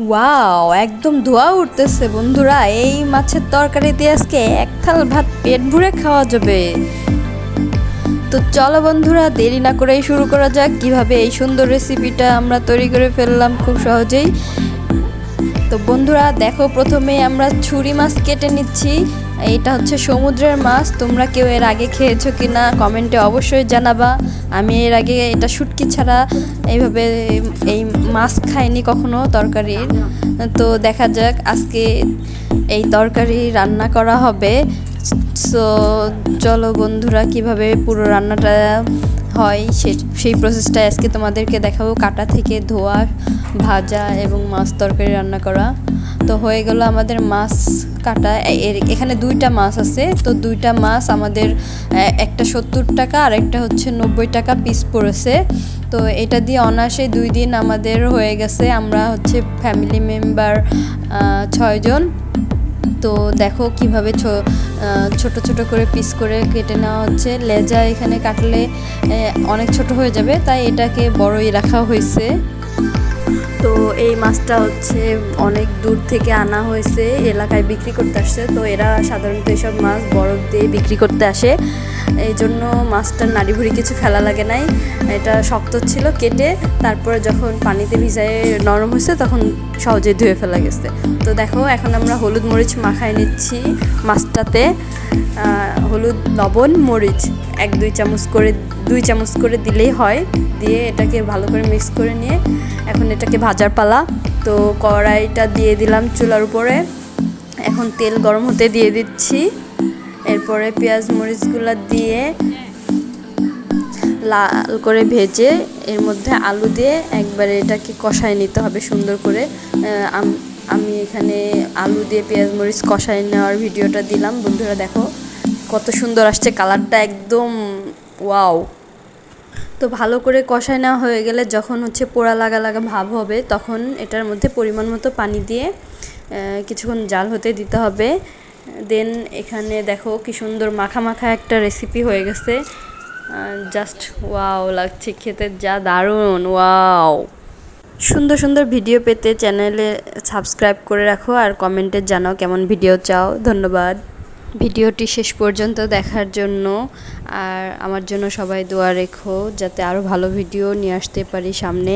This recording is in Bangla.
ওয়াও, একদম ধোঁয়া উঠতেছে বন্ধুরা। এই মাছের তরকারি দিয়ে আজকে এক থাল ভাত পেট ভরে খাওয়া যাবে। তো চলো বন্ধুরা, দেরি না করেই শুরু করা যাক কিভাবে এই সুন্দর রেসিপিটা আমরা তৈরি করে ফেললাম খুব সহজেই। তো বন্ধুরা দেখো, প্রথমে আমরা ছুরি মাছ কেটে নিচ্ছি। এটা হচ্ছে সমুদ্রের মাছ। তোমরা কেউ এর আগে খেয়েছো কি না কমেন্টে অবশ্যই জানাবা। আমি এর আগে এটা শুটকি ছাড়া এইভাবে এই মাছ খাইনি কখনো তরকারির। তো দেখা যাক আজকে এই তরকারি রান্না করা হবে। সো চলো বন্ধুরা, কিভাবে পুরো রান্নাটা হয় সেই প্রসেসটা আজকে তোমাদেরকে দেখাবো। কাটা থেকে ধোয়া, ভাজা এবং মাছ তরকারি রান্না করা। তো হয়ে গেল আমাদের মাছ কাটা। এখানে দুইটা মাছ আছে। তো দুইটা মাছ আমাদের একটা 70 টাকা আর একটা হচ্ছে 90 টাকা পিস পড়েছে। তো এটা দিয়ে অনায়াসে 2 দিন আমাদের হয়ে গেছে। আমরা হচ্ছে ফ্যামিলি মেম্বার 6 জন। তো দেখো কিভাবে ছোট ছোট করে পিস করে কেটে নেওয়া হচ্ছে। লেজা এখানে কাটলে অনেক ছোট হয়ে যাবে, তাই এটাকে বড়ই রাখা হয়েছে। তো এই মাছটা হচ্ছে অনেক দূর থেকে আনা হয়েছে, এলাকায় বিক্রি করতে আসছে। তো এরা সাধারণত এসব মাছ বরফ দিয়ে বিক্রি করতে আসে, এই জন্য মাছটার নাড়ি ভুড়ি কিছু ফেলা লাগে নাই। এটা শক্ত ছিল, কেটে তারপরে যখন পানিতে ভিজায় নরম হয়েছে তখন সহজে ধুয়ে ফেলা গেছে। তো দেখো এখন আমরা হলুদ মরিচ মাখায় নিচ্ছি মাছটাতে। হলুদ, লবণ, মরিচ 2 চামচ করে দিলেই হয়। দিয়ে এটাকে ভালো করে মিক্স করে নিয়ে এখন এটাকে ভাজার পালা। তো কড়াইটা দিয়ে দিলাম চুলার উপরে। এখন তেল গরম হতে দিয়ে দিচ্ছি। এরপরে পেঁয়াজ মরিচগুলো দিয়ে লাল করে ভেজে এর মধ্যে আলু দিয়ে একবারে এটাকে কষায় নিতে হবে সুন্দর করে। আমি এখানে আলু দিয়ে পেঁয়াজ মরিচ কষায় নেওয়ার ভিডিওটা দিলাম। বন্ধুরা দেখো কত সুন্দর আসছে কালারটা, একদম ওয়াও। তো ভালো করে কষায় নেওয়া হয়ে গেলে যখন হচ্ছে পোড়া লাগা লাগা ভাব হবে, তখন এটার মধ্যে পরিমাণ মতো পানি দিয়ে কিছুক্ষণ জাল হতে দিতে হবে। দেন এখানে দেখো কি সুন্দর মাখা মাখা একটা রেসিপি হয়ে গেছে। জাস্ট ওয়াও লাগছে খেতে, যা দারুণ, ওয়াও। সুন্দর সুন্দর ভিডিও পেতে চ্যানেলে সাবস্ক্রাইব করে রাখো আর কমেন্টে জানাও কেমন ভিডিও চাও। ধন্যবাদ ভিডিওটি শেষ পর্যন্ত দেখার জন্য। আর আমার জন্য সবাই দোয়া রেখো যাতে আরও ভালো ভিডিও নিয়ে আসতে পারি সামনে।